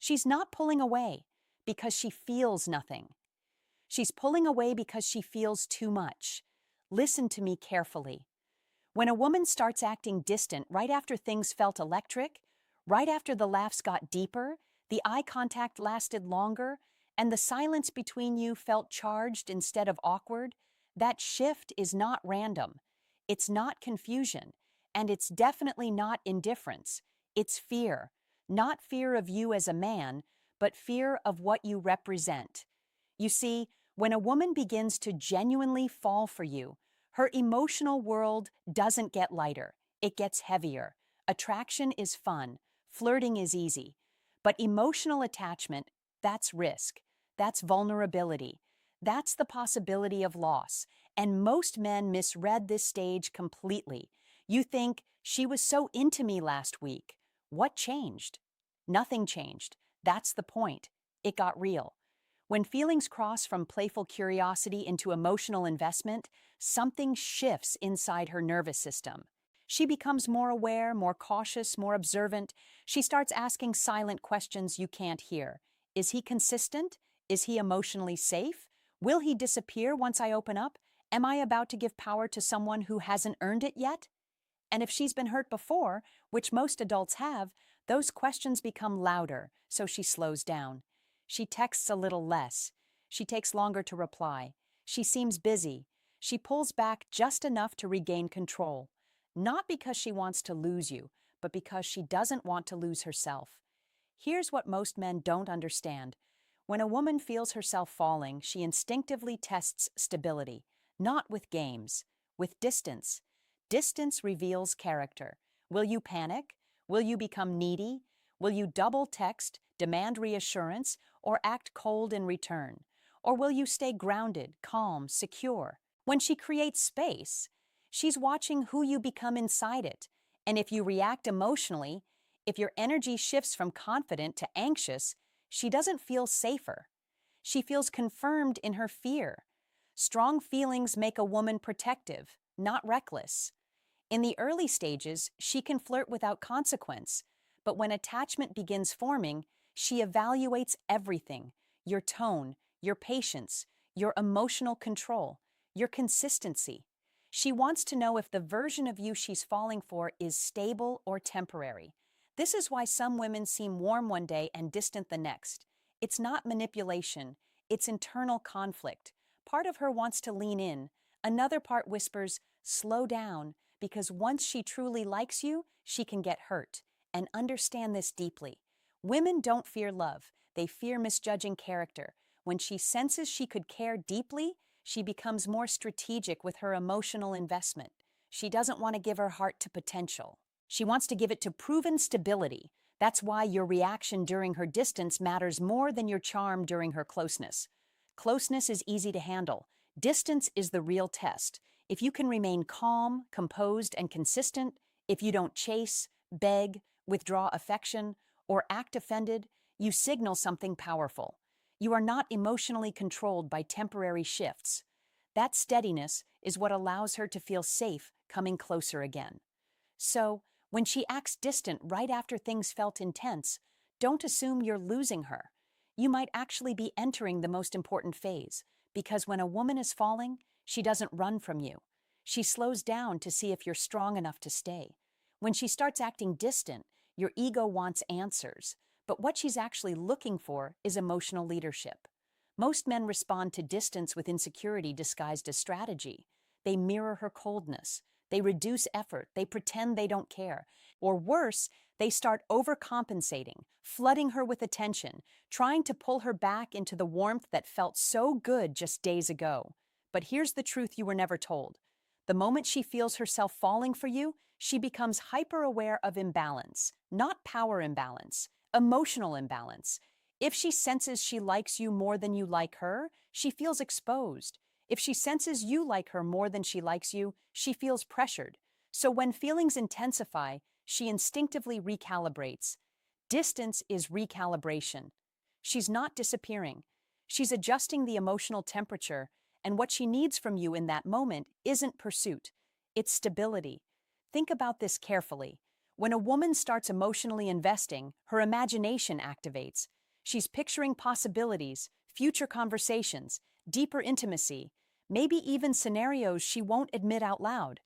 She's not pulling away because she feels nothing. She's pulling away because she feels too much. Listen to me carefully. When a woman starts acting distant right after things felt electric, right after the laughs got deeper, the eye contact lasted longer, and the silence between you felt charged instead of awkward, that shift is not random. It's not confusion, and it's definitely not indifference. It's fear. Not fear of you as a man, but fear of what you represent. You see, when a woman begins to genuinely fall for you, her emotional world doesn't get lighter, it gets heavier. Attraction is fun, flirting is easy. But emotional attachment, that's risk, that's vulnerability, that's the possibility of loss. And most men misread this stage completely. You think, she was so into me last week. What changed? Nothing changed. That's the point. It got real. When feelings cross from playful curiosity into emotional investment, something shifts inside her nervous system. She becomes more aware, more cautious, more observant. She starts asking silent questions you can't hear. Is he consistent? Is he emotionally safe? Will he disappear once I open up? Am I about to give power to someone who hasn't earned it yet? And if she's been hurt before, which most adults have, those questions become louder, so she slows down. She texts a little less. She takes longer to reply. She seems busy. She pulls back just enough to regain control. Not because she wants to lose you, but because she doesn't want to lose herself. Here's what most men don't understand. When a woman feels herself falling, she instinctively tests stability, not with games, with distance. Distance reveals character. Will you panic? Will you become needy? Will you double text, demand reassurance, or act cold in return? Or will you stay grounded, calm, secure? When she creates space, she's watching who you become inside it. And if you react emotionally, if your energy shifts from confident to anxious, she doesn't feel safer. She feels confirmed in her fear. Strong feelings make a woman protective, not reckless. In the early stages, she can flirt without consequence, but when attachment begins forming, she evaluates everything: your tone, your patience, your emotional control, your consistency. She wants to know if the version of you she's falling for is stable or temporary. This is why some women seem warm one day and distant the next. It's not manipulation, it's internal conflict. Part of her wants to lean in, another part whispers, slow down, because once she truly likes you, she can get hurt. And understand this deeply. Women don't fear love, they fear misjudging character. When she senses she could care deeply, she becomes more strategic with her emotional investment. She doesn't want to give her heart to potential. She wants to give it to proven stability. That's why your reaction during her distance matters more than your charm during her closeness. Closeness is easy to handle. Distance is the real test. If you can remain calm, composed, and consistent, if you don't chase, beg, withdraw affection, or act offended, you signal something powerful. You are not emotionally controlled by temporary shifts. That steadiness is what allows her to feel safe coming closer again. So, when she acts distant right after things felt intense, don't assume you're losing her. You might actually be entering the most important phase, because when a woman is falling, she doesn't run from you. She slows down to see if you're strong enough to stay. When she starts acting distant, your ego wants answers, but what she's actually looking for is emotional leadership. Most men respond to distance with insecurity disguised as strategy. They mirror her coldness. They reduce effort. They pretend they don't care. Or worse, they start overcompensating, flooding her with attention, trying to pull her back into the warmth that felt so good just days ago. But here's the truth you were never told. The moment she feels herself falling for you, she becomes hyper-aware of imbalance, not power imbalance, emotional imbalance. If she senses she likes you more than you like her, she feels exposed. If she senses you like her more than she likes you, she feels pressured. So when feelings intensify, she instinctively recalibrates. Distance is recalibration. She's not disappearing. She's adjusting the emotional temperature, and what she needs from you in that moment isn't pursuit. It's stability. Think about this carefully. When a woman starts emotionally investing, her imagination activates. She's picturing possibilities, future conversations, deeper intimacy, maybe even scenarios she won't admit out loud.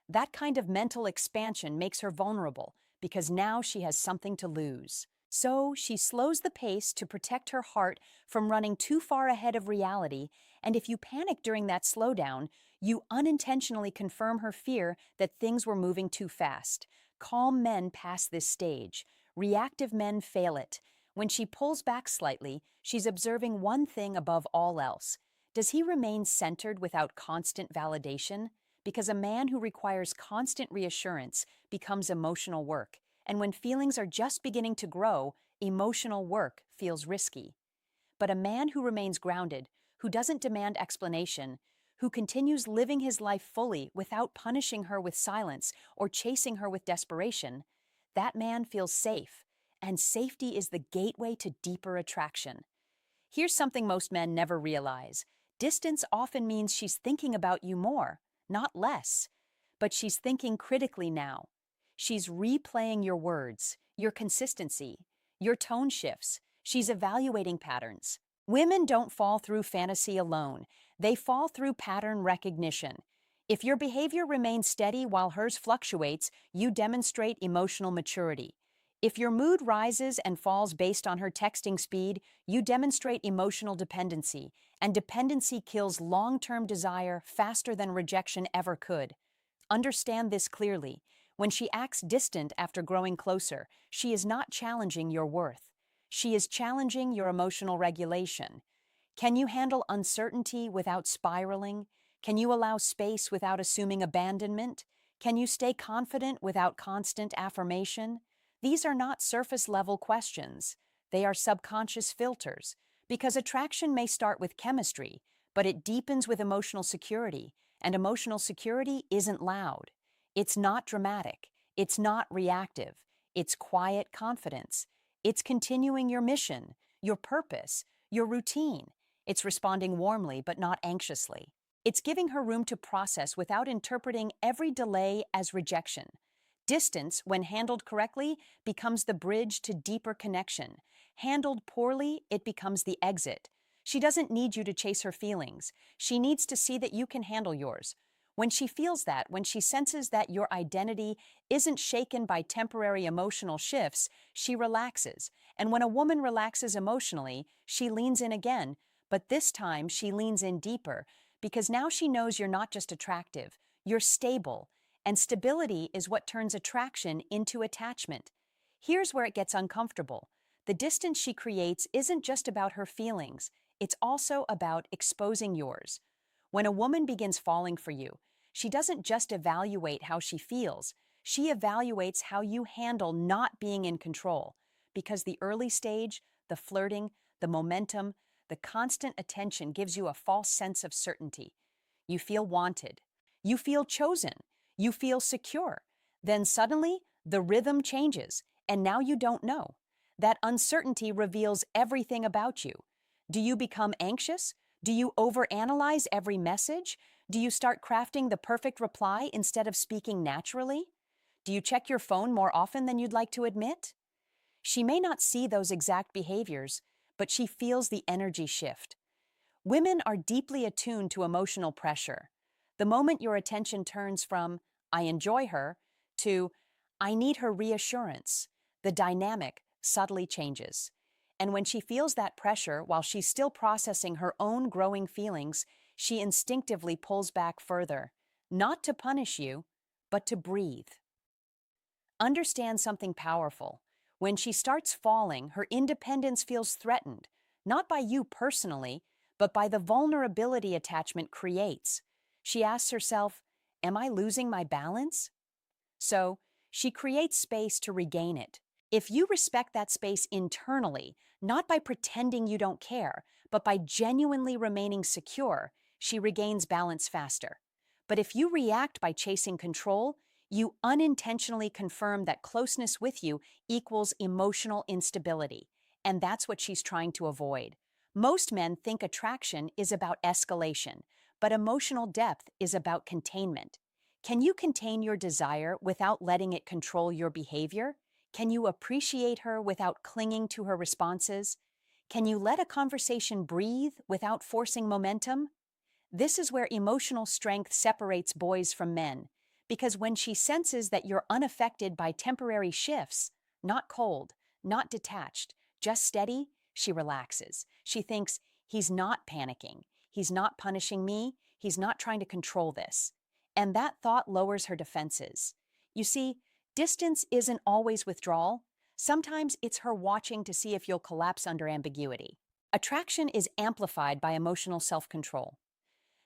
That kind of mental expansion makes her vulnerable because now she has something to lose. So she slows the pace to protect her heart from running too far ahead of reality, and if you panic during that slowdown, you unintentionally confirm her fear that things were moving too fast. Calm men pass this stage. Reactive men fail it. When she pulls back slightly, she's observing one thing above all else. Does he remain centered without constant validation? Because a man who requires constant reassurance becomes emotional work, and when feelings are just beginning to grow, emotional work feels risky. But a man who remains grounded, who doesn't demand explanation, who continues living his life fully without punishing her with silence or chasing her with desperation, that man feels safe, and safety is the gateway to deeper attraction. Here's something most men never realize. Distance often means she's thinking about you more, not less. But she's thinking critically now. She's replaying your words, your consistency, your tone shifts. She's evaluating patterns. Women don't fall through fantasy alone. They fall through pattern recognition. If your behavior remains steady while hers fluctuates, you demonstrate emotional maturity. If your mood rises and falls based on her texting speed, you demonstrate emotional dependency, and dependency kills long-term desire faster than rejection ever could. Understand this clearly. When she acts distant after growing closer, she is not challenging your worth. She is challenging your emotional regulation. Can you handle uncertainty without spiraling? Can you allow space without assuming abandonment? Can you stay confident without constant affirmation? These are not surface-level questions. They are subconscious filters, because attraction may start with chemistry, but it deepens with emotional security, and emotional security isn't loud. It's not dramatic. It's not reactive. It's quiet confidence. It's continuing your mission, your purpose, your routine. It's responding warmly but not anxiously. It's giving her room to process without interpreting every delay as rejection. Distance, when handled correctly, becomes the bridge to deeper connection. Handled poorly, it becomes the exit. She doesn't need you to chase her feelings. She needs to see that you can handle yours. When she feels that, when she senses that your identity isn't shaken by temporary emotional shifts, she relaxes. And when a woman relaxes emotionally, she leans in again, but this time she leans in deeper, because now she knows you're not just attractive, you're stable. And stability is what turns attraction into attachment. Here's where it gets uncomfortable. The distance she creates isn't just about her feelings, it's also about exposing yours. When a woman begins falling for you, she doesn't just evaluate how she feels, she evaluates how you handle not being in control. Because the early stage, the flirting, the momentum, the constant attention gives you a false sense of certainty. You feel wanted. You feel chosen. You feel secure. Then suddenly, the rhythm changes, and now you don't know. That uncertainty reveals everything about you. Do you become anxious? Do you overanalyze every message? Do you start crafting the perfect reply instead of speaking naturally? Do you check your phone more often than you'd like to admit? She may not see those exact behaviors, but she feels the energy shift. Women are deeply attuned to emotional pressure. The moment your attention turns from, I enjoy her, to, I need her reassurance, the dynamic subtly changes. And when she feels that pressure while she's still processing her own growing feelings, she instinctively pulls back further, not to punish you, but to breathe. Understand something powerful. When she starts falling, her independence feels threatened, not by you personally, but by the vulnerability attachment creates. She asks herself, am I losing my balance? So, she creates space to regain it. If you respect that space internally, not by pretending you don't care, but by genuinely remaining secure, she regains balance faster. But if you react by chasing control, you unintentionally confirm that closeness with you equals emotional instability, and that's what she's trying to avoid. Most men think attraction is about escalation, but emotional depth is about containment. Can you contain your desire without letting it control your behavior? Can you appreciate her without clinging to her responses? Can you let a conversation breathe without forcing momentum? This is where emotional strength separates boys from men, because when she senses that you're unaffected by temporary shifts, not cold, not detached, just steady, she relaxes. She thinks, he's not panicking, he's not punishing me, he's not trying to control this. And that thought lowers her defenses. You see, distance isn't always withdrawal. Sometimes it's her watching to see if you'll collapse under ambiguity. Attraction is amplified by emotional self-control.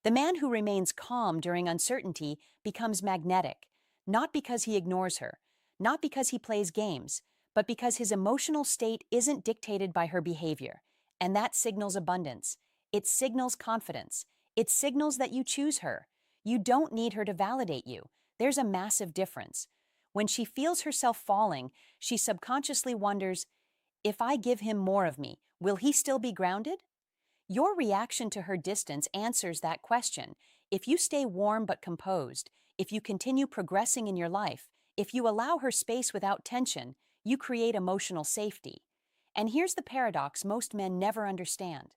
The man who remains calm during uncertainty becomes magnetic, not because he ignores her, not because he plays games, but because his emotional state isn't dictated by her behavior. And that signals abundance. It signals confidence. It signals that you choose her. You don't need her to validate you. There's a massive difference. When she feels herself falling, she subconsciously wonders, if I give him more of me, will he still be grounded? Your reaction to her distance answers that question. If you stay warm but composed, if you continue progressing in your life, if you allow her space without tension, you create emotional safety. And here's the paradox most men never understand.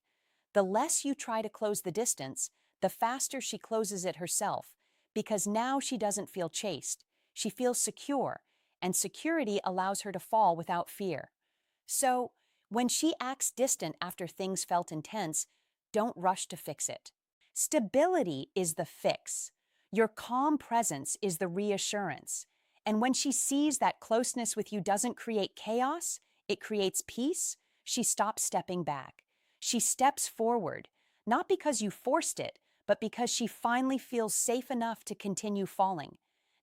The less you try to close the distance, the faster she closes it herself, because now she doesn't feel chased. She feels secure, and security allows her to fall without fear. So, when she acts distant after things felt intense, don't rush to fix it. Stability is the fix. Your calm presence is the reassurance. And when she sees that closeness with you doesn't create chaos, it creates peace, she stops stepping back. She steps forward, not because you forced it, but because she finally feels safe enough to continue falling.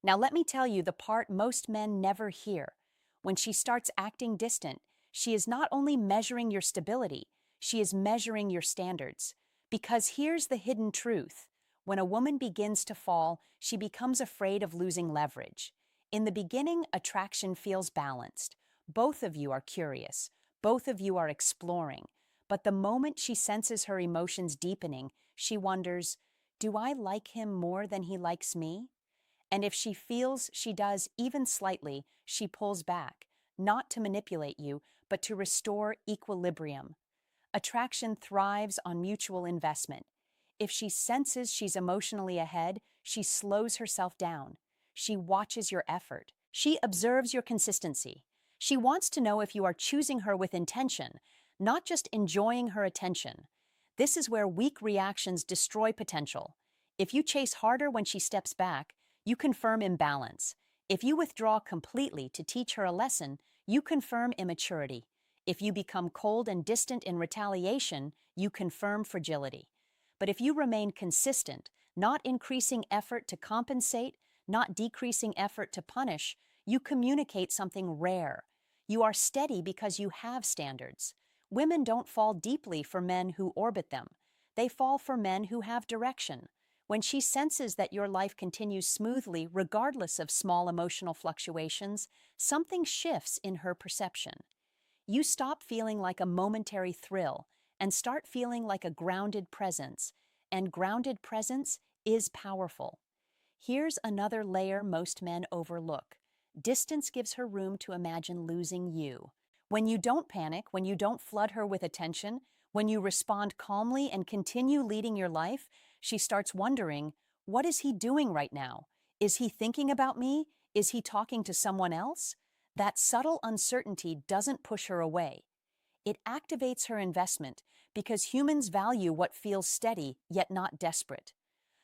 Now let me tell you the part most men never hear. When she starts acting distant, she is not only measuring your stability, she is measuring your standards. Because here's the hidden truth. When a woman begins to fall, she becomes afraid of losing leverage. In the beginning, attraction feels balanced. Both of you are curious. Both of you are exploring. But the moment she senses her emotions deepening, she wonders, do I like him more than he likes me? And if she feels she does even slightly, she pulls back, not to manipulate you, but to restore equilibrium. Attraction thrives on mutual investment. If she senses she's emotionally ahead, she slows herself down. She watches your effort. She observes your consistency. She wants to know if you are choosing her with intention, not just enjoying her attention. This is where weak reactions destroy potential. If you chase harder when she steps back, you confirm imbalance. If you withdraw completely to teach her a lesson, you confirm immaturity. If you become cold and distant in retaliation, you confirm fragility. But if you remain consistent, not increasing effort to compensate, not decreasing effort to punish, you communicate something rare. You are steady because you have standards. Women don't fall deeply for men who orbit them. They fall for men who have direction. When she senses that your life continues smoothly regardless of small emotional fluctuations, something shifts in her perception. You stop feeling like a momentary thrill and start feeling like a grounded presence, and grounded presence is powerful. Here's another layer most men overlook. Distance gives her room to imagine losing you. When you don't panic, when you don't flood her with attention, when you respond calmly and continue leading your life, she starts wondering, what is he doing right now? Is he thinking about me? Is he talking to someone else? That subtle uncertainty doesn't push her away. It activates her investment because humans value what feels steady yet not desperate.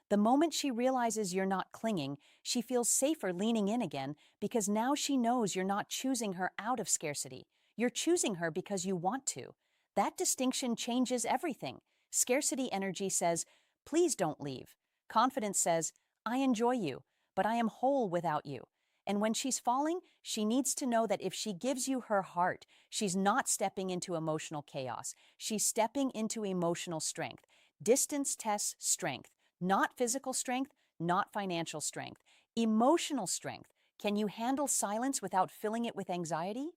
The moment she realizes you're not clinging, she feels safer leaning in again because now she knows you're not choosing her out of scarcity. You're choosing her because you want to. That distinction changes everything. Scarcity energy says, please don't leave. Confidence says, I enjoy you, but I am whole without you. And when she's falling, she needs to know that if she gives you her heart, she's not stepping into emotional chaos. She's stepping into emotional strength. Distance tests strength. Not physical strength, not financial strength. Emotional strength. Can you handle silence without filling it with anxiety?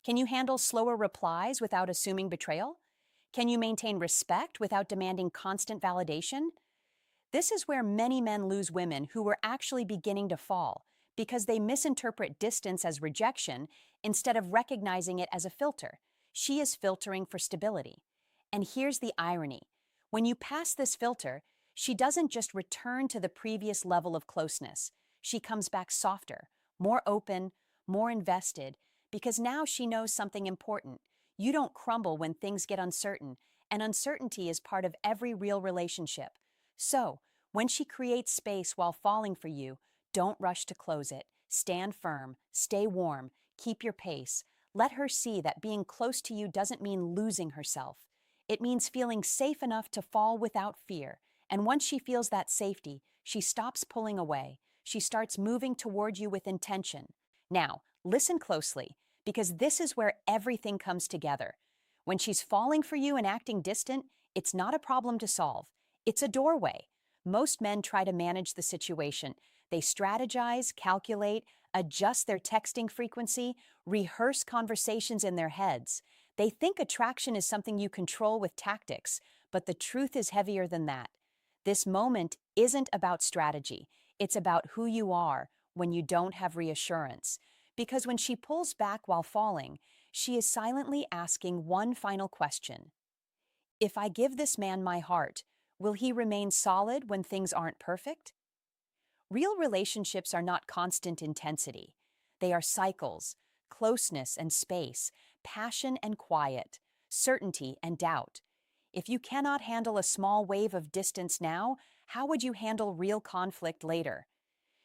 Can you handle slower replies without assuming betrayal? Can you maintain respect without demanding constant validation? This is where many men lose women who were actually beginning to fall because they misinterpret distance as rejection instead of recognizing it as a filter. She is filtering for stability. And here's the irony. When you pass this filter, she doesn't just return to the previous level of closeness. She comes back softer, more open, more invested, because now she knows something important. You don't crumble when things get uncertain, and uncertainty is part of every real relationship. So, when she creates space while falling for you, don't rush to close it. Stand firm, stay warm, keep your pace. Let her see that being close to you doesn't mean losing herself. It means feeling safe enough to fall without fear. And once she feels that safety, she stops pulling away. She starts moving toward you with intention. Now, listen closely, because this is where everything comes together. When she's falling for you and acting distant, it's not a problem to solve. It's a doorway. Most men try to manage the situation. They strategize, calculate, adjust their texting frequency, rehearse conversations in their heads. They think attraction is something you control with tactics, but the truth is heavier than that. This moment isn't about strategy. It's about who you are when you don't have reassurance. Because when she pulls back while falling, she is silently asking one final question. If I give this man my heart, will he remain solid when things aren't perfect? Real relationships are not constant intensity. They are cycles, closeness and space, passion and quiet, certainty and doubt. If you cannot handle a small wave of distance now, how would you handle real conflict later?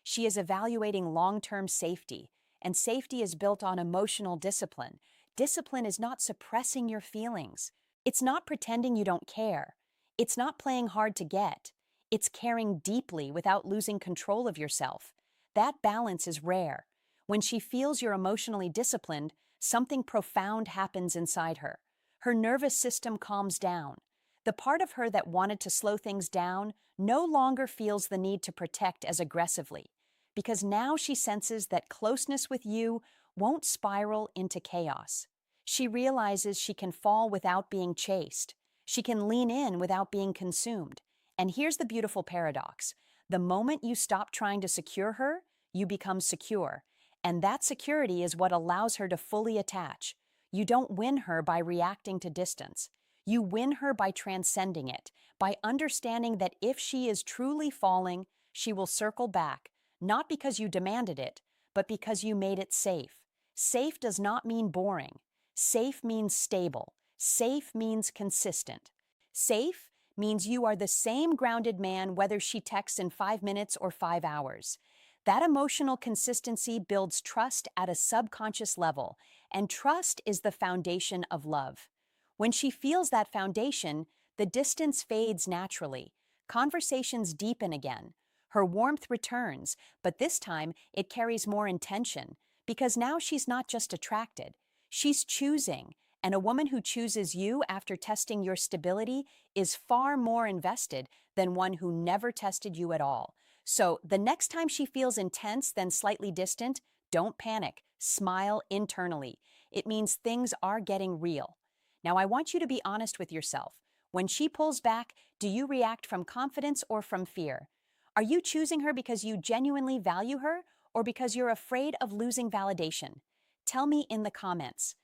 She is evaluating long-term safety, and safety is built on emotional discipline. Discipline is not suppressing your feelings. It's not pretending you don't care. It's not playing hard to get. It's caring deeply without losing control of yourself. That balance is rare. When she feels you're emotionally disciplined, something profound happens inside her. Her nervous system calms down. The part of her that wanted to slow things down no longer feels the need to protect as aggressively, because now she senses that closeness with you won't spiral into chaos. She realizes she can fall without being chased. She can lean in without being consumed. And here's the beautiful paradox. The moment you stop trying to secure her, you become secure. And that security is what allows her to fully attach. You don't win her by reacting to distance. You win her by transcending it, by understanding that if she is truly falling, she will circle back, not because you demanded it, but because you made it safe. Safe does not mean boring. Safe means stable. Safe means consistent. Safe means you are the same grounded man whether she texts in 5 minutes or 5 hours. That emotional consistency builds trust at a subconscious level, and trust is the foundation of love. When she feels that foundation, the distance fades naturally. Conversations deepen again. Her warmth returns, but this time it carries more intention, because now she's not just attracted. She's choosing, and a woman who chooses you after testing your stability is far more invested than one who never tested you at all. So the next time she feels intense, then slightly distant, don't panic. Smile internally. It means things are getting real. Now I want you to be honest with yourself. When she pulls back, do you react from confidence or from fear? Are you choosing her because you genuinely value her or because you're afraid of losing validation? Tell me in the comments.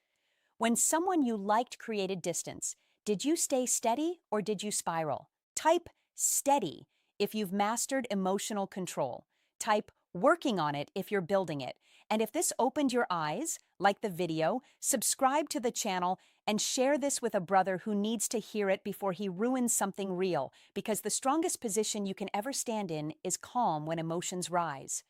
When someone you liked created distance, did you stay steady or did you spiral? Type steady if you've mastered emotional control. Type working on it if you're building it. And if this opened your eyes, like the video, subscribe to the channel and share this with a brother who needs to hear it before he ruins something real, because the strongest position you can ever stand in is calm when emotions rise.